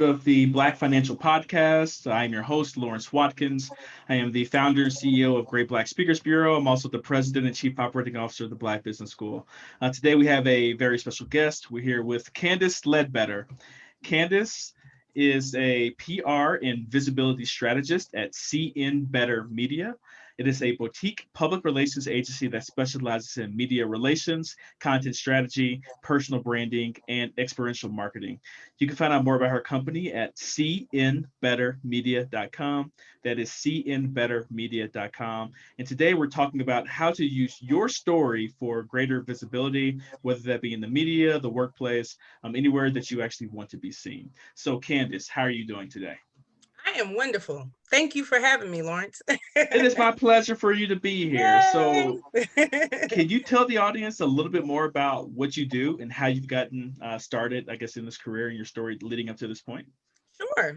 of the Black Financial Podcast. I am your host, Lawrence Watkins. I am the founder and CEO of Great Black Speakers Bureau. I'm also the president and chief operating officer of the Black Business School. Today we have a very special guest. We're here with Candice Ledbetter. Candice is a PR and visibility strategist at CNBetter Media. It is a boutique public relations agency that specializes in media relations, content strategy, personal branding, and experiential marketing. You can find out more about her company at cnbettermedia.com. That is cnbettermedia.com. And today we're talking about how to use your story for greater visibility, whether that be in the media, the workplace, anywhere that you actually want to be seen. So, Candice, how are you doing today? I am wonderful. Thank you for having me, Lawrence. It is my pleasure for you to be here. Yay! So, can you tell the audience a little bit more about what you do and how you've gotten started, I guess, in this career and your story leading up to this point?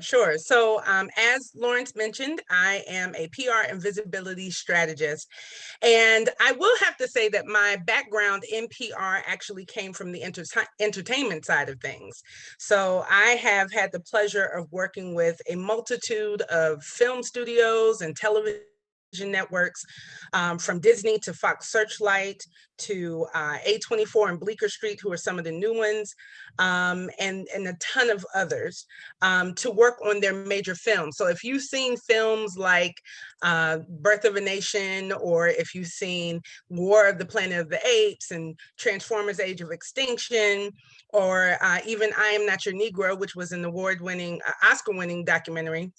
Sure. So, as Lawrence mentioned, I am a PR and visibility strategist. And I will have to say that my background in PR actually came from the entertainment side of things. So, I have had the pleasure of working with a multitude of film studios and television networks, from Disney to Fox Searchlight to A24 and Bleecker Street, who are some of the new ones, and a ton of others, to work on their major films. So if you've seen films like Birth of a Nation, or if you've seen War of the Planet of the Apes and Transformers Age of Extinction, or even I Am Not Your Negro, which was an award-winning, Oscar-winning documentary,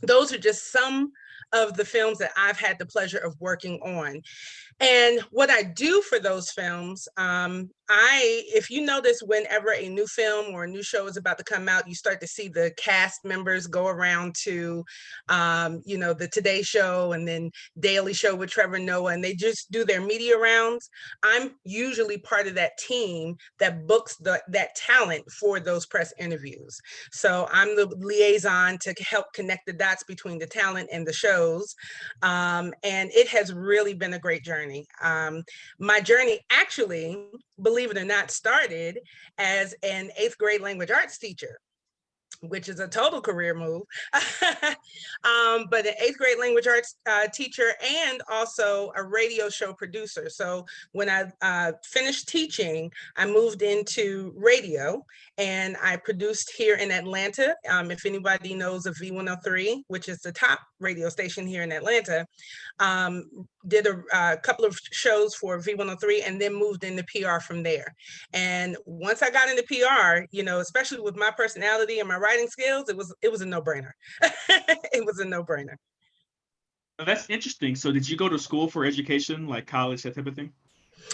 those are just some of the films that I've had the pleasure of working on. And what I do for those films, if you notice, whenever a new film or a new show is about to come out, you start to see the cast members go around to, the Today Show and then Daily Show with Trevor Noah, and they just do their media rounds. I'm usually part of that team that books that talent for those press interviews. So I'm the liaison to help connect the dots between the talent and the shows. And it has really been a great journey. My journey actually, believe it or not, started as an 8th grade language arts teacher, which is a total career move. But an 8th grade language arts teacher, and also a radio show producer. So when I finished teaching, I moved into radio, and I produced here in Atlanta. If anybody knows of V103, which is the top radio station here in Atlanta, did a couple of shows for V103, and then moved into PR from there. And once I got into PR, especially with my personality and my writing skills, it was a no-brainer. It was a no-brainer. That's interesting. So, did you go to school for education, like college, that type of thing?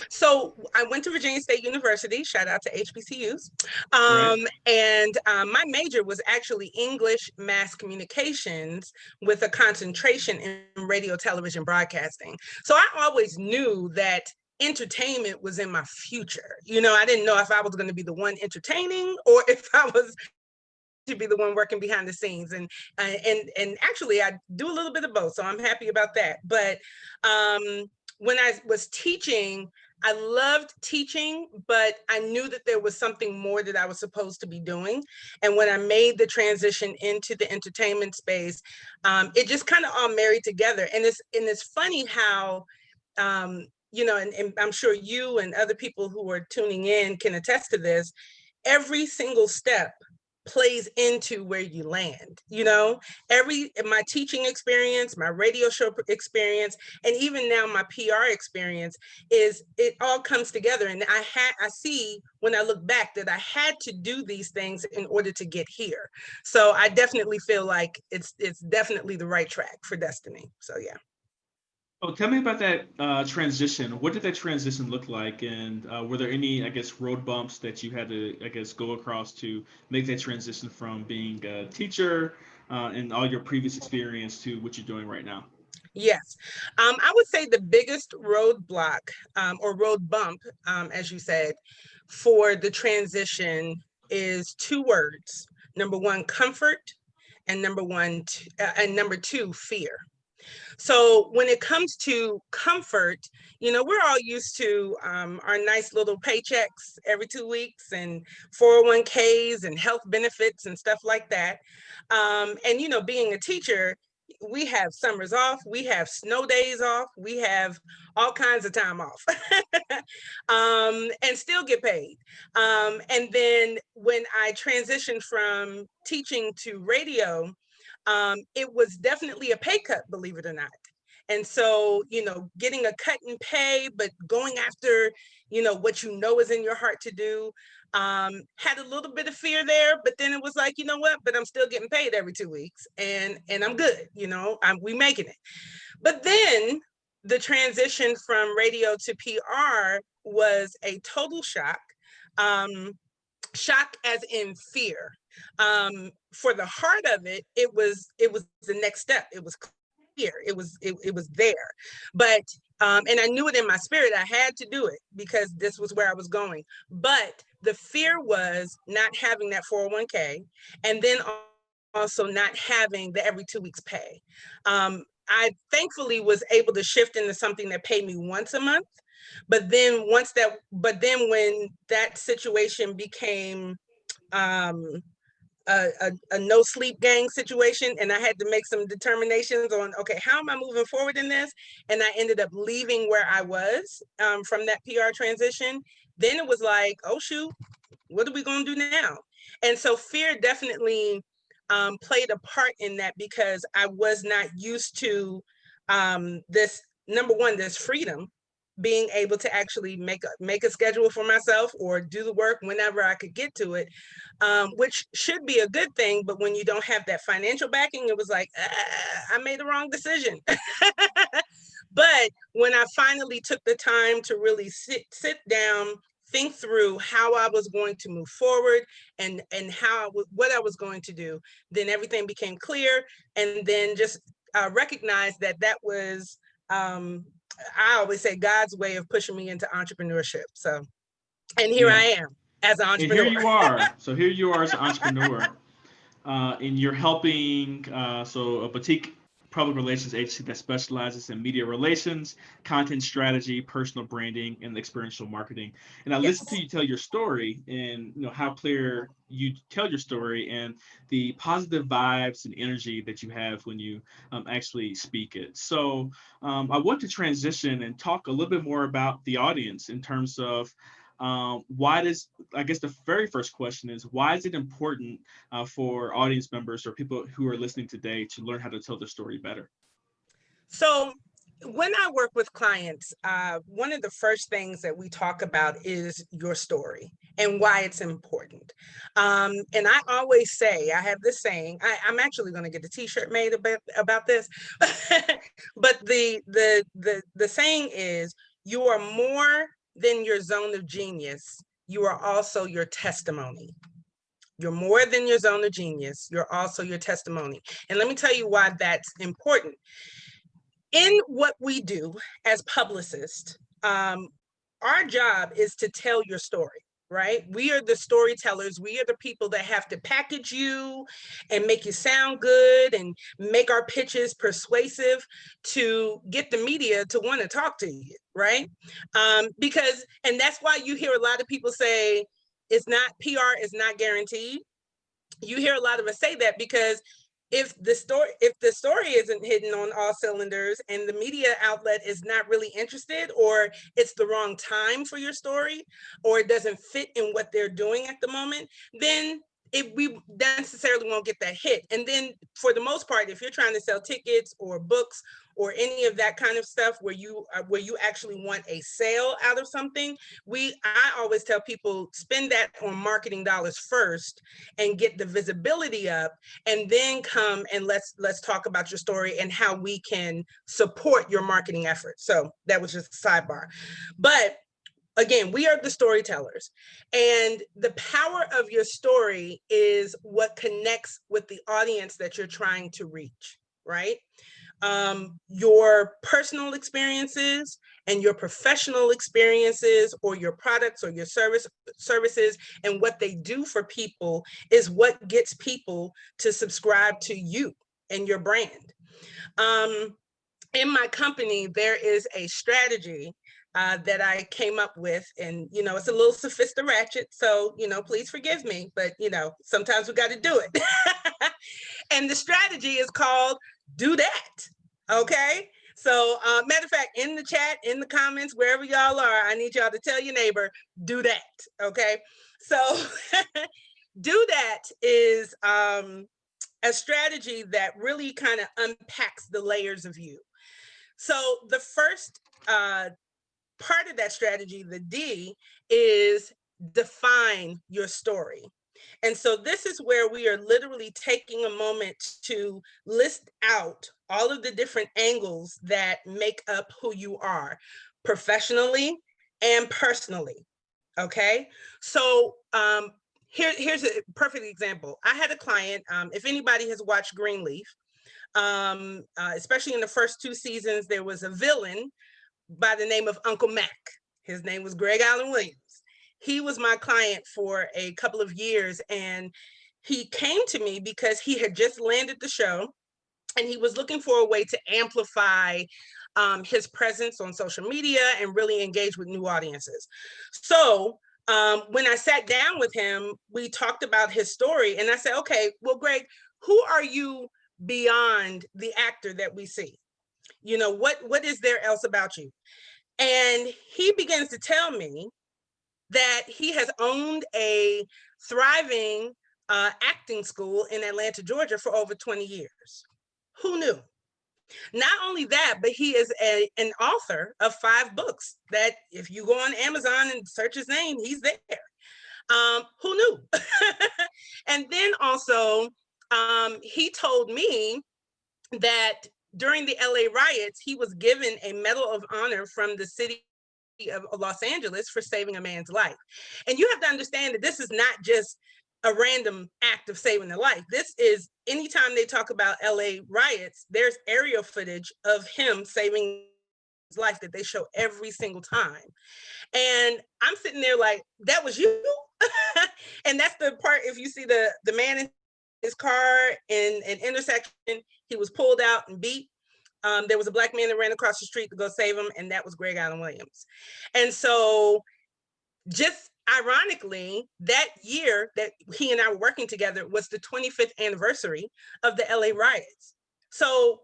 So I went to Virginia State University, shout out to HBCUs. Right. And my major was actually English mass communications with a concentration in radio, television, broadcasting. So I always knew that entertainment was in my future. I didn't know if I was going to be the one entertaining or if I was to be the one working behind the scenes, and actually I do a little bit of both, so I'm happy about that. But when I was teaching, I loved teaching, but I knew that there was something more that I was supposed to be doing. And when I made the transition into the entertainment space, it just kind of all married together. And it's funny how and I'm sure you and other people who are tuning in can attest to this. Every single step plays into where you land. My teaching experience, my radio show experience, and even now my PR experience, it all comes together. And I see when I look back that I had to do these things in order to get here. So I definitely feel like it's definitely the right track for destiny. So yeah. Oh, tell me about that transition. What did that transition look like? And were there any, I guess, road bumps that you had to, I guess, go across to make that transition from being a teacher and all your previous experience to what you're doing right now? Yes. I would say the biggest roadblock, or road bump, as you said, for the transition is 2 words. Number one, comfort, and number two, fear. So when it comes to comfort, we're all used to our nice little paychecks every 2 weeks and 401ks and health benefits and stuff like that. And, being a teacher, we have summers off, we have snow days off, we have all kinds of time off, and still get paid. And then when I transitioned from teaching to radio, it was definitely a pay cut, believe it or not. And so, getting a cut in pay, but going after, what is in your heart to do, had a little bit of fear there, but then it was like, you know what, but I'm still getting paid every 2 weeks and I'm good, we making it. But then the transition from radio to PR was a total shock. Shock as in fear. For the heart of it, it was the next step. It was clear. It was there. But and I knew it in my spirit. I had to do it because this was where I was going. But the fear was not having that 401k, and then also not having the every 2 weeks pay. I thankfully was able to shift into something that paid me once a month. But then when that situation became a no sleep gang situation, and I had to make some determinations on, okay, how am I moving forward in this? And I ended up leaving where I was from that PR transition. Then it was like, oh shoot, what are we going to do now? And so fear definitely played a part in that, because I was not used to this, number one, this freedom, being able to actually make a schedule for myself or do the work whenever I could get to it, which should be a good thing. But when you don't have that financial backing, it was like, I made the wrong decision. But when I finally took the time to really sit down, think through how I was going to move forward and what I was going to do, then everything became clear. And then just recognize that was, I always say, God's way of pushing me into entrepreneurship. So, and here Yeah. I am as an And here entrepreneur. you are. So here you are as an entrepreneur, and you're helping. So a boutique public relations agency that specializes in media relations, content strategy, personal branding, and experiential marketing. And I listened to Yes. you tell your story, and how clear you tell your story, and the positive vibes and energy that you have when you actually speak it. So I want to transition and talk a little bit more about the audience in terms of why does, I guess the very first question is, why is it important for audience members or people who are listening today to learn how to tell their story better? So when I work with clients, one of the first things that we talk about is your story and why it's important. And I always say, I have this saying, I'm actually going to get a t-shirt made about this. But the saying is, you are more than your zone of genius. You are also your testimony. You're more than your zone of genius. You're also your testimony. And let me tell you why that's important. In what we do as publicists, our job is to tell your story, right? We are the storytellers. We are the people that have to package you and make you sound good and make our pitches persuasive to get the media to want to talk to you, right? And that's why you hear a lot of people say, PR is not guaranteed. You hear a lot of us say that because if the story isn't hitting on all cylinders and the media outlet is not really interested, or it's the wrong time for your story, or it doesn't fit in what they're doing at the moment, then we necessarily won't get that hit. And then for the most part, if you're trying to sell tickets or books or any of that kind of stuff where you actually want a sale out of something, I always tell people, spend that on marketing dollars first and get the visibility up, and then come and let's talk about your story and how we can support your marketing efforts. So that was just a sidebar. But again, we are the storytellers, and the power of your story is what connects with the audience that you're trying to reach, right? Your personal experiences and your professional experiences, or your products or your services and what they do for people, is what gets people to subscribe to you and your brand. in my company, there is a strategy that I came up with, and it's a little sophisticated ratchet, so please forgive me, but sometimes we got to do it. And the strategy is called "Do That." Okay. So, matter of fact, in the chat, in the comments, wherever y'all are, I need y'all to tell your neighbor, "Do that." Okay. So, "Do That" is a strategy that really kind of unpacks the layers of you. So the first part of that strategy, the D, is define your story. And so this is where we are literally taking a moment to list out all of the different angles that make up who you are professionally and personally. Okay. So here's a perfect example. I had a client, if anybody has watched Greenleaf, especially in the first 2 seasons, there was a villain by the name of Uncle Mac. His name was Greg Allen Williams. He was my client for a couple of years, and he came to me because he had just landed the show and he was looking for a way to amplify his presence on social media and really engage with new audiences. So when I sat down with him, we talked about his story, and I said, okay, well, Greg, who are you beyond the actor that we see? What is there else about you? And he begins to tell me that he has owned a thriving acting school in Atlanta, Georgia for over 20 years. Who knew? Not only that, but he is an author of 5 books that if you go on Amazon and search his name, he's there. Who knew? And then also, he told me that during the LA riots, he was given a Medal of Honor from the city of Los Angeles for saving a man's life. And you have to understand that this is not just a random act of saving a life. This is, anytime they talk about LA riots, there's aerial footage of him saving his life that they show every single time. And I'm sitting there like, that was you? And that's the part, if you see the man in his car in an intersection, he was pulled out and beat. There was a Black man that ran across the street to go save him, and that was Greg Allen Williams. And so, just ironically, that year that he and I were working together was the 25th anniversary of the LA riots. So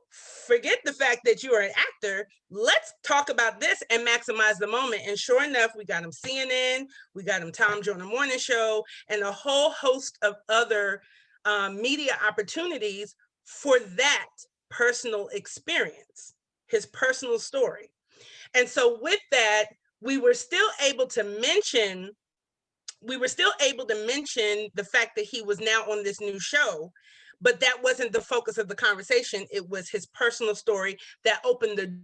forget the fact that you are an actor. Let's talk about this and maximize the moment. And sure enough, we got him CNN, we got him Tom Joyner Morning Show, and a whole host of other media opportunities for that personal experience, his personal story. And so with that, we were still able to mention the fact that he was now on this new show, but that wasn't the focus of the conversation. It was his personal story that opened the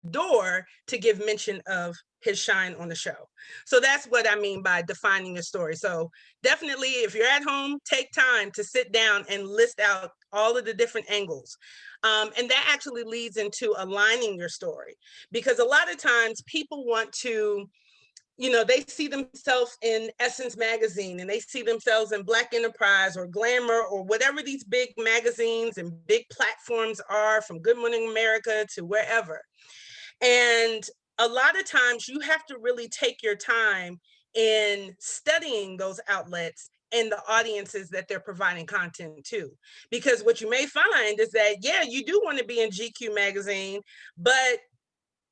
door to give mention of his shine on the show. So that's what I mean by defining your story. So definitely, if you're at home, take time to sit down and list out all of the different angles. And that actually leads into aligning your story, because a lot of times people want to, they see themselves in Essence magazine, and they see themselves in Black Enterprise or Glamour or whatever these big magazines and big platforms are, from Good Morning America to wherever. And a lot of times you have to really take your time in studying those outlets and the audiences that they're providing content to. Because what you may find is that, yeah, you do want to be in GQ magazine, but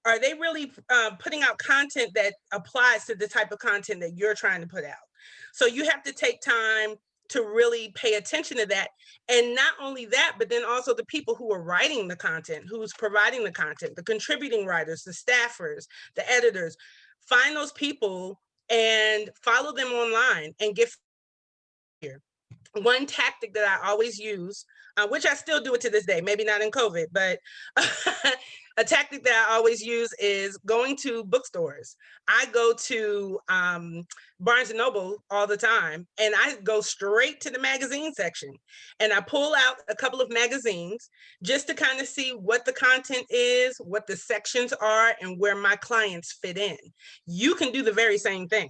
are they really putting out content that applies to the type of content that you're trying to put out? So you have to take time to really pay attention to that. And not only that, but then also the people who are writing the content, who's providing the content, the contributing writers, the staffers, the editors. Find those people and follow them online and get here. One tactic that I always use, which I still do it to this day, maybe not in COVID, but a tactic that I always use is going to bookstores. I go to Barnes and Noble all the time, and I go straight to the magazine section, and I pull out a couple of magazines just to kind of see what the content is, what the sections are, and where my clients fit in. You can do the very same thing.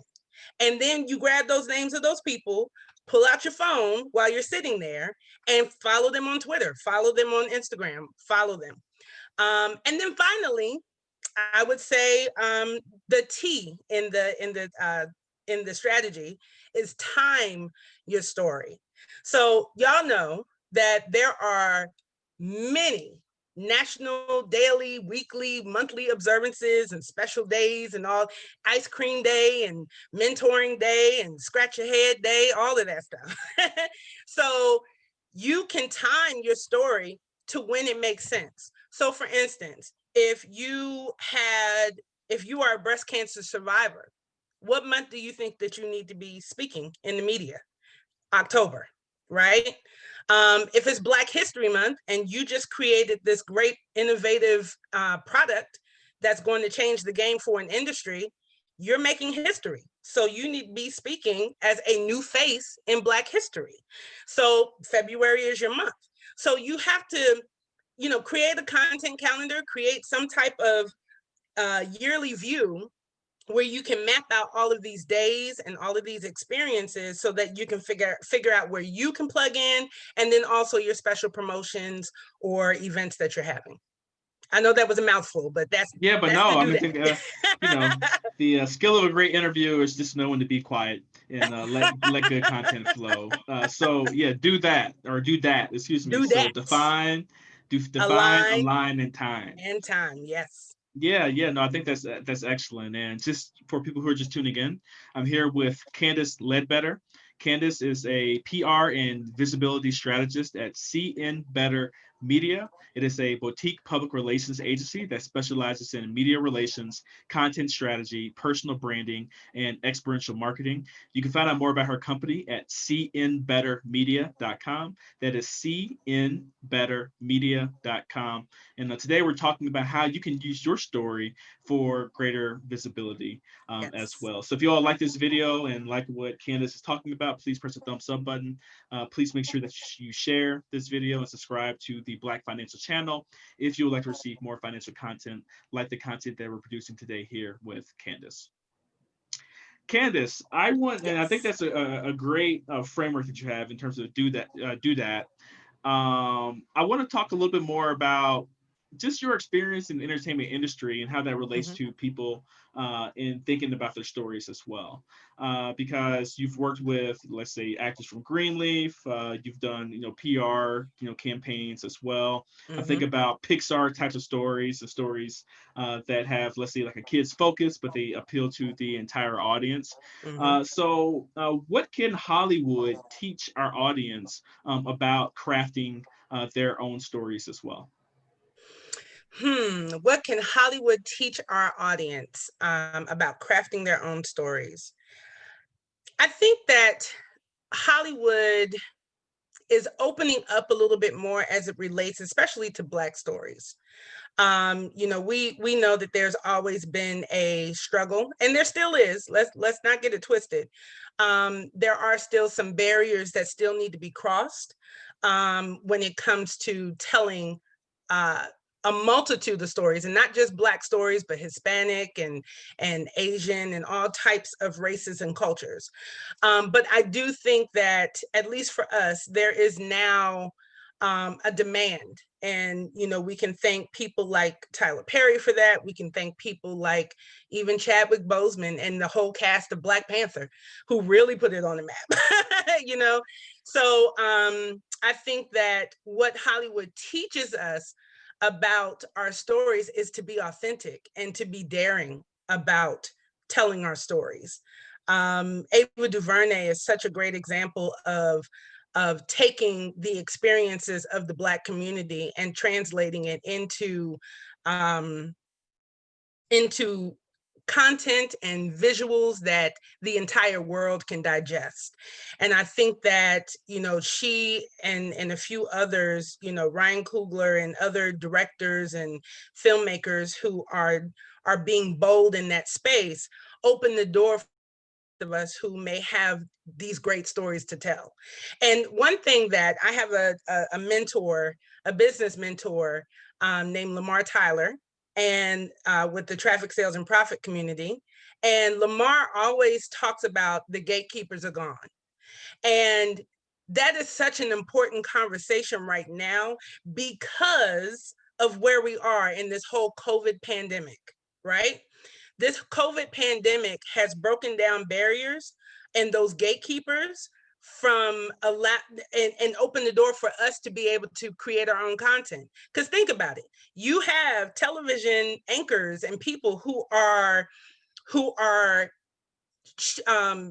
And then you grab those names of those people, pull out your phone while you're sitting there, and follow them on Twitter, follow them on Instagram, follow them. And then finally, I would say the T in the strategy is time your story. So y'all know that there are many national, daily, weekly, monthly observances and special days and all, ice cream day and mentoring day and scratch your head day, all of that stuff. So you can time your story to when it makes sense. So for instance, if you are a breast cancer survivor, what month do you think that you need to be speaking in the media? October, right? If it's Black History Month and you just created this great innovative product that's going to change the game for an industry, you're making history. So you need to be speaking as a new face in Black history. So February is your month. So you have to, create a content calendar, create some type of yearly view where you can map out all of these days and all of these experiences so that you can figure out where you can plug in, and then also your special promotions or events that you're having. I know that was a mouthful, but that's Yeah, but that's no, to I do mean, that. the skill of a great interviewer is just knowing to be quiet and let good content flow. So yeah, do that or do that. Excuse me. Do So that. define, Align align, and time. and time. Yes. Yeah, no, I think that's excellent. And just for people who are just tuning in, I'm here with Candice Ledbetter. Candice is a PR and visibility strategist at CNBetter Media. It is a boutique public relations agency that specializes in media relations, content strategy, personal branding, and experiential marketing. You can find out more about her company at cnbettermedia.com. That is cnbettermedia.com. And today we're talking about how you can use your story for greater visibility as Yes. well. So if you all like this video and like what Candace is talking about, please press the thumbs up button. Please make sure that you share this video and subscribe to the Black Financial channel if you would like to receive more financial content like the content that we're producing today here with Candace. Candace, and I think Yes. that's a great framework that you have in terms of do that. I want to talk a little bit more about just your experience in the entertainment industry and how that relates Mm-hmm. to people in thinking about their stories as well. Because you've worked with, let's say, actors from Greenleaf, you've done, PR, campaigns as well. I think Mm-hmm. about Pixar types of stories and stories that have, let's say, like a kid's focus, but they appeal to the entire audience. Mm-hmm. What can Hollywood teach our audience about crafting their own stories as well? What can Hollywood teach our audience about crafting their own stories? I think that Hollywood is opening up a little bit more as it relates, especially to Black stories. We know that there's always been a struggle, and there still is. Let's not get it twisted. There are still some barriers that still need to be crossed when it comes to telling uh, a multitude of stories, and not just Black stories, but Hispanic and Asian and all types of races and cultures. But I do think that, at least for us, there is now a demand. And, we can thank people like Tyler Perry for that. We can thank people like even Chadwick Boseman and the whole cast of Black Panther, who really put it on the map, So I think that what Hollywood teaches us about our stories is to be authentic and to be daring about telling our stories. Ava DuVernay is such a great example of taking the experiences of the Black community and translating it into content and visuals that the entire world can digest. And I think that, she and a few others, Ryan Coogler and other directors and filmmakers who are being bold in that space, open the door of us who may have these great stories to tell. And one thing that I have a mentor, a business mentor named Lamar Tyler, and with the traffic sales and profit community. And Lamar always talks about the gatekeepers are gone. And that is such an important conversation right now because of where we are in this whole COVID pandemic, right? This COVID pandemic has broken down barriers and those gatekeepers from a lot and open the door for us to be able to create our own content. Because think about it, you have television anchors and people who are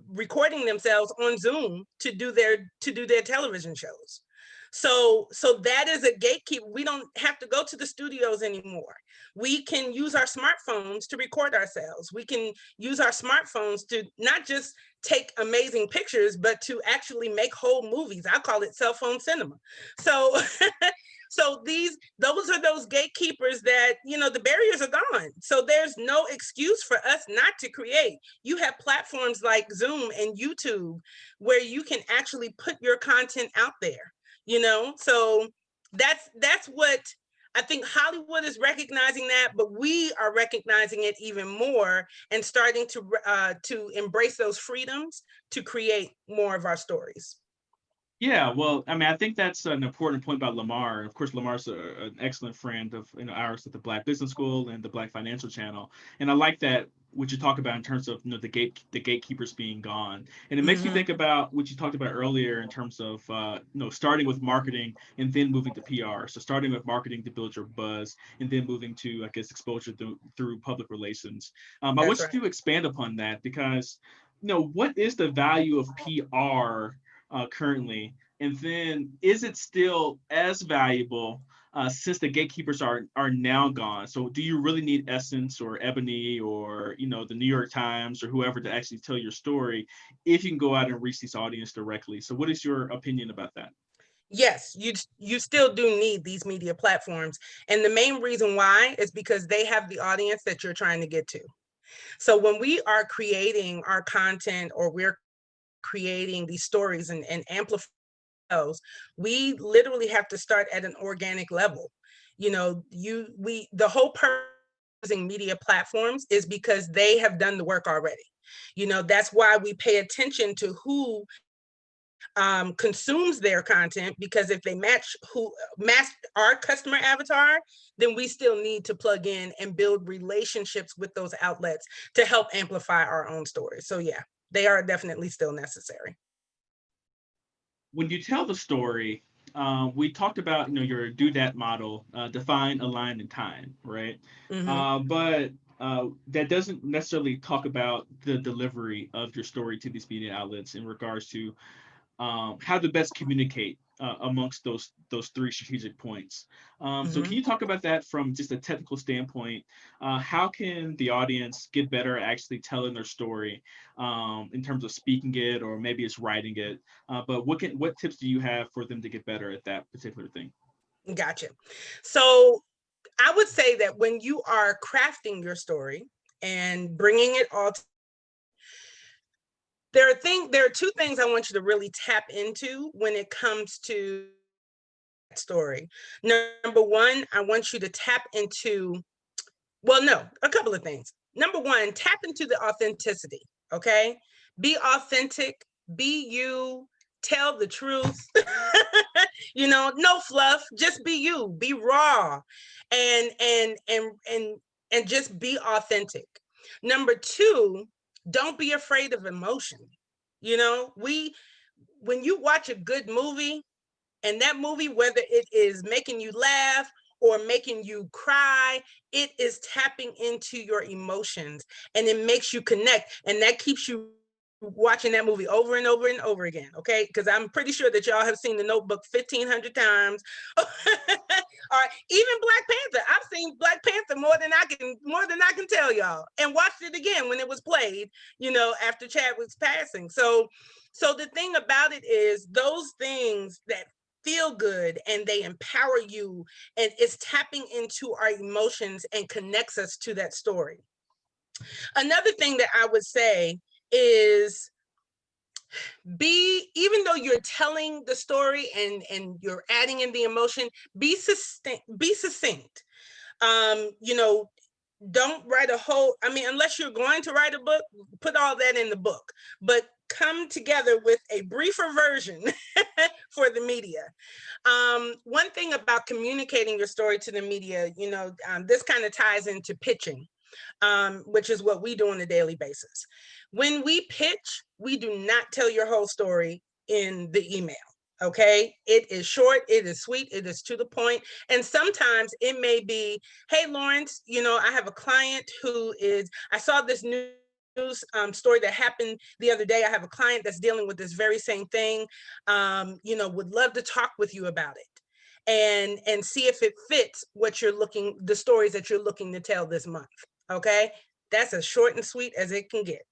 recording themselves on Zoom to do their television shows. So that is a gatekeeper. We don't have to go to the studios anymore. We can use our smartphones to record ourselves. We can use our smartphones to not just take amazing pictures, but to actually make whole movies. I call it cell phone cinema. So so those are those gatekeepers that, the barriers are gone. So there's no excuse for us not to create. You have platforms like Zoom and YouTube where you can actually put your content out there, So that's what I think Hollywood is recognizing that, but we are recognizing it even more and starting to embrace those freedoms to create more of our stories. Yeah, well, I mean, I think that's an important point about Lamar. Of course, Lamar's an excellent friend of ours at the Black Business School and the Black Financial Channel, and I like that what you talk about in terms of the gatekeepers being gone, and it makes me think about what you talked about earlier in terms of starting with marketing and then moving to PR. So starting with marketing to build your buzz, and then moving to, I guess, exposure through public relations. I want you to expand upon that because what is the value of PR currently, and then is it still as valuable since the gatekeepers are now gone? So do you really need Essence or Ebony or the New York Times or whoever to actually tell your story if you can go out and reach these audience directly? So what is your opinion about that? Yes, you still do need these media platforms, and the main reason why is because they have the audience that you're trying to get to. So when we are creating our content or we're creating these stories and amplifying those, we literally have to start at an organic level. The whole purpose of using media platforms is because they have done the work already. That's why we pay attention to who consumes their content, because if they match our customer avatar, then we still need to plug in and build relationships with those outlets to help amplify our own stories. So yeah, they are definitely still necessary. When you tell the story, we talked about your do that model, define, align, and time, right? But that doesn't necessarily talk about the delivery of your story to these media outlets in regards to how to best communicate amongst those three strategic points. So can you talk about that from just a technical standpoint? How can the audience get better at actually telling their story in terms of speaking it, or maybe it's writing it? But what tips do you have for them to get better at that particular thing? Gotcha. So I would say that when you are crafting your story and bringing it all there are two things I want you to really tap into when it comes to story. Number one, I want you to tap into, a couple of things. Number one, tap into the authenticity, okay? Be authentic, be you, tell the truth. No fluff, just be you, be raw, and just be authentic. Number two, don't be afraid of emotion. When you watch a good movie, and that movie, whether it is making you laugh or making you cry, it is tapping into your emotions, and it makes you connect, and that keeps you watching that movie over and over and over again, okay? Because I'm pretty sure that y'all have seen The Notebook 1,500 times. All right, even Black Panther. I've seen Black Panther more than I can tell y'all, and watched it again when it was played, after Chadwick's passing. So the thing about it is, those things that feel good and they empower you, and it's tapping into our emotions and connects us to that story. Another thing that I would say is, even though you're telling the story and you're adding in the emotion, be succinct. don't write a whole, I mean, unless you're going to write a book, put all that in the book, but come together with a briefer version for the media. One thing about communicating your story to the media, this kind of ties into pitching, which is what we do on a daily basis. When we pitch, we do not tell your whole story in the email. Okay, it is short, it is sweet, it is to the point. And sometimes it may be, hey, Lawrence, I have a client I saw this news story that happened the other day. I have a client that's dealing with this very same thing. Would love to talk with you about it and see if it fits the stories that you're looking to tell this month. Okay, that's as short and sweet as it can get.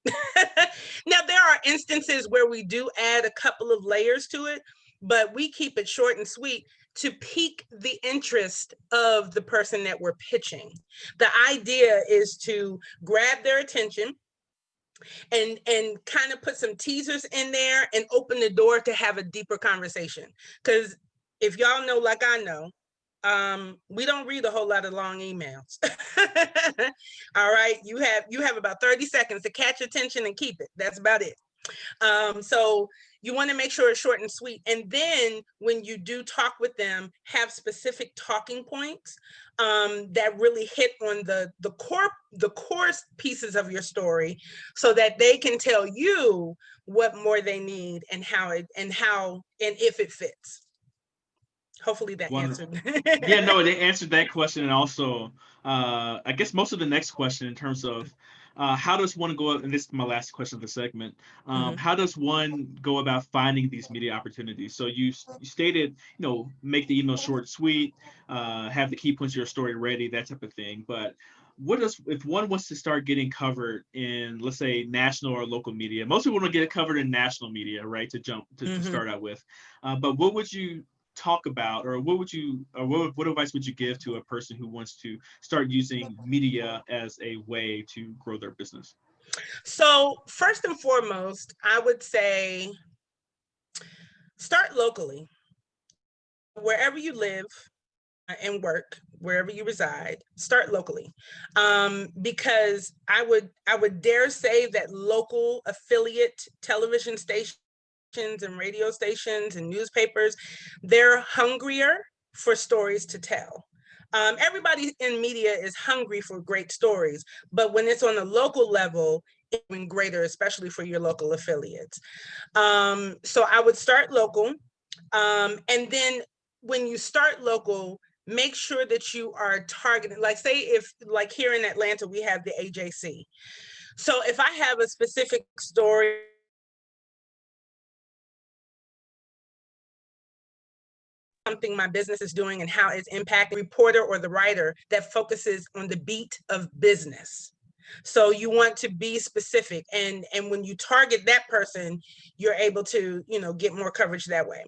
Now, there are instances where we do add a couple of layers to it, but we keep it short and sweet to pique the interest of the person that we're pitching. The idea is to grab their attention and kind of put some teasers in there and open the door to have a deeper conversation. Because if y'all know, like I know, we don't read a whole lot of long emails. All right, you have about 30 seconds to catch attention and keep it. That's about it. So you want to make sure it's short and sweet. And then when you do talk with them, have specific talking points that really hit on the core pieces of your story, so that they can tell you what more they need and how and if it fits. Hopefully that answered. Yeah, no, they answered that question, and also, I guess most of the next question in terms of how does one go, and this is my last question of the segment, how does one go about finding these media opportunities? So you stated, make the email short, sweet, have the key points of your story ready, that type of thing. But if one wants to start getting covered in, let's say, national or local media? Most people want to get it covered in national media, right? To start out with, but what would you talk about, or what advice would you give to a person who wants to start using media as a way to grow their business? So first and foremost, I would say start locally. Wherever you live and work, wherever you reside, start locally. Because I would dare say that local affiliate television stations and radio stations and newspapers, they're hungrier for stories to tell. Everybody in media is hungry for great stories, but when it's on a local level, it's even greater, especially for your local affiliates. So I would start local. And then when you start local, make sure that you are targeting, like say if like here in Atlanta, we have the AJC. So if I have a specific story something my business is doing and how it's impacting the reporter or the writer that focuses on the beat of business. So you want to be specific, and when you target that person, you're able to get more coverage that way.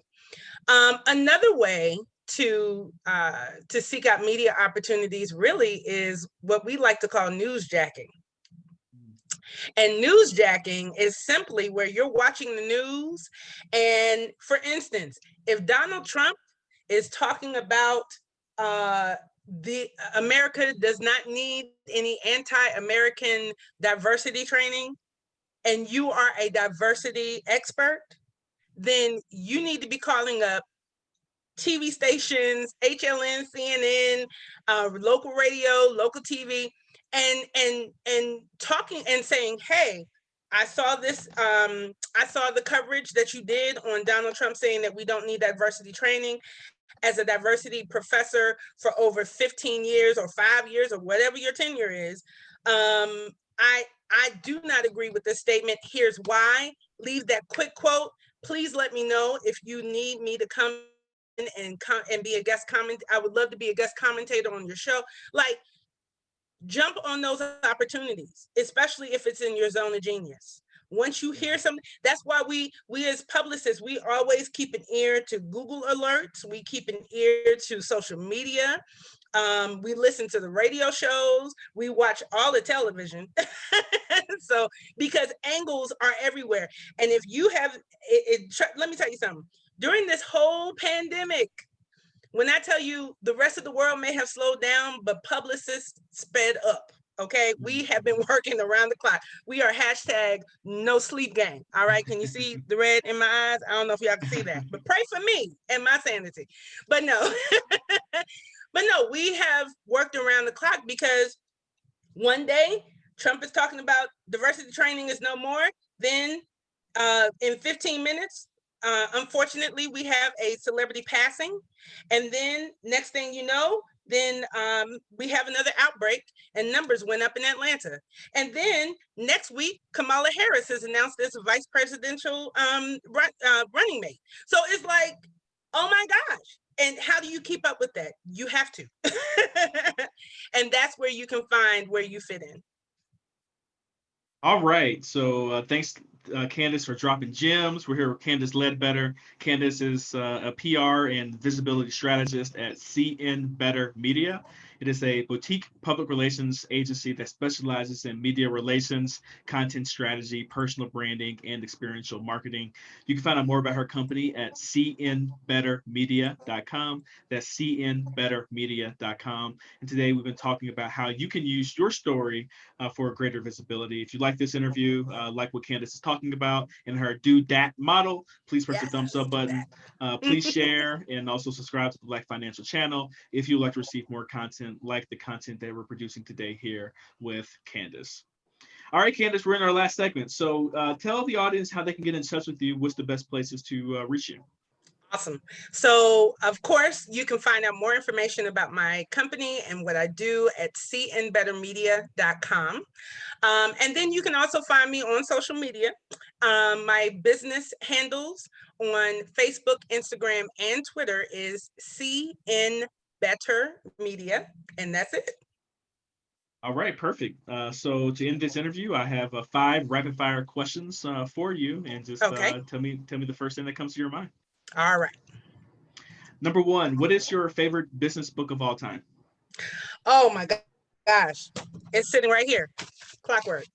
Another way to seek out media opportunities really is what we like to call newsjacking. And newsjacking is simply where you're watching the news, and for instance, if Donald Trump is talking about the America does not need any anti-American diversity training, and you are a diversity expert, then you need to be calling up TV stations, HLN, CNN, local radio, local TV, and talking and saying, hey, I saw this, I saw the coverage that you did on Donald Trump saying that we don't need diversity training. As a diversity professor for over 15 years or 5 years or whatever your tenure is, I do not agree with this statement. Here's why. Leave that quick quote. Please let me know if you need me to come in and be a guest comment. I would love to be a guest commentator on your show. Like, jump on those opportunities, especially if it's in your zone of genius. Once you hear something, that's why we as publicists, we always keep an ear to Google alerts. We keep an ear to social media. We listen to the radio shows. We watch all the television. So, because angles are everywhere. And if you have, let me tell you something. During this whole pandemic, when I tell you the rest of the world may have slowed down, but publicists sped up. Okay, we have been working around the clock. We are hashtag no sleep gang. All right, can you see the red in my eyes? I don't know if y'all can see that, but pray for me and my sanity. But no, but no, we have worked around the clock because one day Trump is talking about diversity training is no more. Then in 15 minutes, unfortunately, we have a celebrity passing. And then next thing you know, then we have another outbreak and numbers went up in Atlanta. And then next week, Kamala Harris is announced as a vice presidential running mate. So it's like, oh my gosh. And how do you keep up with that? You have to. And that's where you can find where you fit in. All right. So thanks, Candice, for dropping gems. We're here with Candice Ledbetter. Candice is a PR and visibility strategist at CNBetter Media. It is a boutique public relations agency that specializes in media relations, content strategy, personal branding, and experiential marketing. You can find out more about her company at cnbettermedia.com. That's cnbettermedia.com. And today we've been talking about how you can use your story for greater visibility. If you like this interview, like what Candice is talking about in her Do Dat model, please press the thumbs up button. Please share and also subscribe to the Black Financial channel if you'd like to receive more content like the content that we're producing today here with Candice. All right, Candice, we're in our last segment. So tell the audience how they can get in touch with you. What's the best places to reach you? Awesome. So, of course, you can find out more information about my company and what I do at cnbettermedia.com. And then you can also find me on social media. My business handles on Facebook, Instagram, and Twitter is CNBetter Media, and that's it. All right, perfect. So to end this interview, I have 5 rapid fire questions for you, and just tell me the first thing that comes to your mind. All right. Number 1, what is your favorite business book of all time? Oh my gosh, it's sitting right here. Clockwork.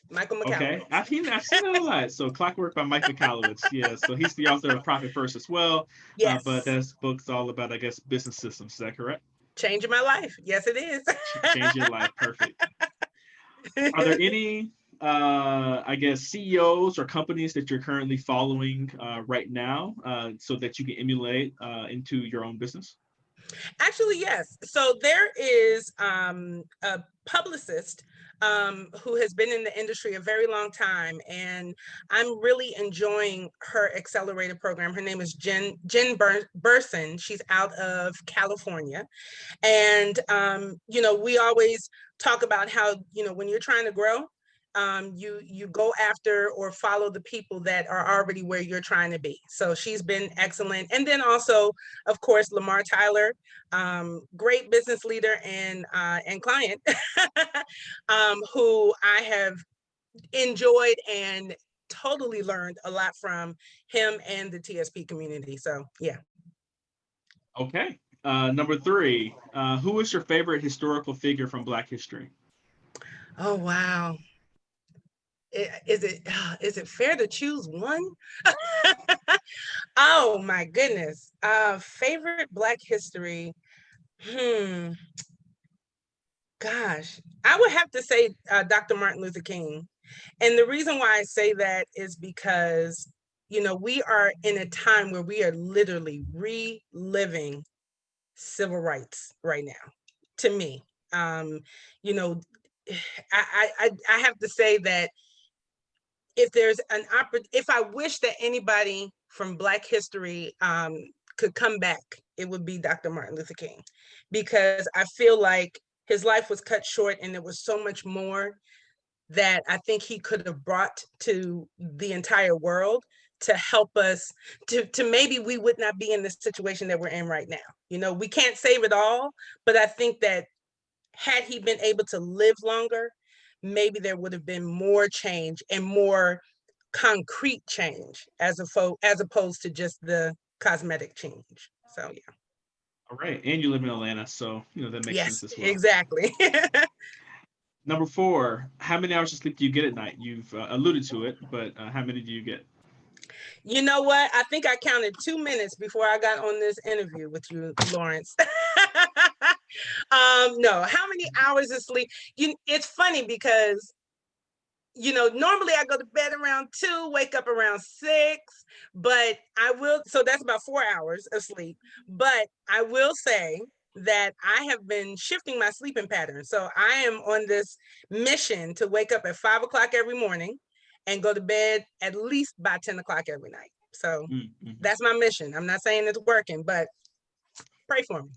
Michael Michalowicz. Okay, I've seen that a lot. So Clockwork by Mike Michalowicz. Yeah, so he's the author of Profit First as well. Yes. But that book's all about, I guess, business systems. Is that correct? Changing my life. Yes, it is. Change your life. Perfect. Are there any, I guess, CEOs or companies that you're currently following right now so that you can emulate into your own business? Actually, yes. So there is a publicist who has been in the industry a very long time, and I'm really enjoying her accelerator program. Her name is Jen Burson. She's out of California, and we always talk about how when you're trying to grow, you go after or follow the people that are already where you're trying to be. So she's been excellent. And then also, of course, Lamar Tyler, great business leader and client who I have enjoyed and totally learned a lot from him and the TSP community. So yeah. Okay. Number 3, who is your favorite historical figure from Black history? Oh, wow. Is it fair to choose one? Oh my goodness. Favorite Black history. Gosh, I would have to say Dr. Martin Luther King. And the reason why I say that is because, we are in a time where we are literally reliving civil rights right now, to me. I have to say that if there's if I wish that anybody from Black history could come back, it would be Dr. Martin Luther King, because I feel like his life was cut short and there was so much more that I think he could have brought to the entire world to help us to maybe we would not be in the situation that we're in right now. We can't save it all, but I think that had he been able to live longer, maybe there would have been more change and more concrete change as opposed to just the cosmetic change. So yeah. All right, and you live in Atlanta, so that makes sense as well. Exactly. Number 4, how many hours of sleep do you get at night? You've alluded to it, but how many do you get? You know what? I think I counted 2 minutes before I got on this interview with you, Lawrence. No, how many hours of sleep? It's funny because normally I go to bed around 2, wake up around 6, but so that's about 4 hours of sleep. But I will say that I have been shifting my sleeping pattern. So I am on this mission to wake up at 5 o'clock every morning and go to bed at least by 10 o'clock every night. So that's my mission. I'm not saying it's working, but pray for me.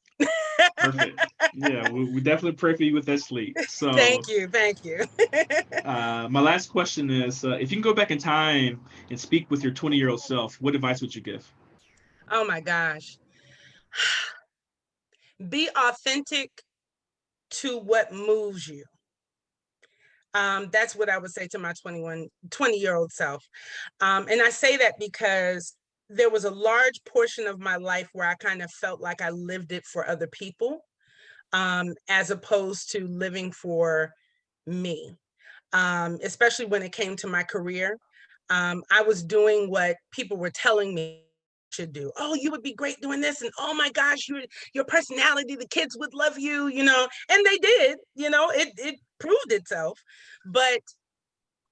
Perfect. Yeah, we definitely pray for you with that sleep. So Thank you. my last question is, if you can go back in time and speak with your 20-year-old self, what advice would you give? Oh my gosh. Be authentic to what moves you. That's what I would say to my 20-year-old self. And I say that because there was a large portion of my life where I kind of felt like I lived it for other people, as opposed to living for me, especially when it came to my career. I was doing what people were telling me should do. Oh, you would be great doing this, and oh my gosh, your personality, the kids would love you, and they did. It proved itself, but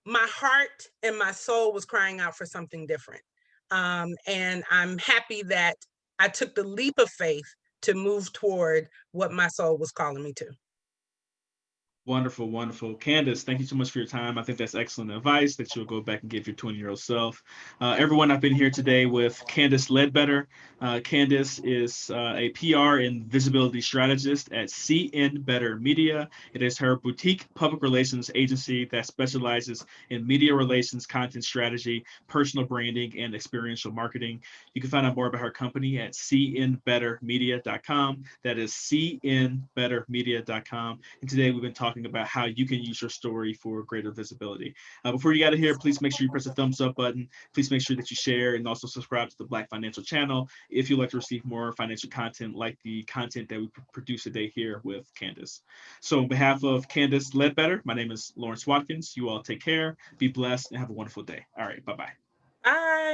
my heart and my soul was crying out for something different. And I'm happy that I took the leap of faith to move toward what my soul was calling me to. Wonderful, wonderful. Candace, thank you so much for your time. I think that's excellent advice that you'll go back and give your 20-year-old self. Everyone, I've been here today with Candice Ledbetter. Candace is a PR and visibility strategist at CNBetter Media. It is her boutique public relations agency that specializes in media relations, content strategy, personal branding, and experiential marketing. You can find out more about her company at cnbettermedia.com. That is cnbettermedia.com. And today we've been talking about how you can use your story for greater visibility. Before you get out of here, please make sure you press the thumbs up button. Please make sure that you share and also subscribe to the Black Financial channel if you'd like to receive more financial content like the content that we produce today here with Candace. So on behalf of Candice Ledbetter, my name is Lawrence Watkins. You all take care, be blessed, and have a wonderful day. All right, bye-bye. Bye.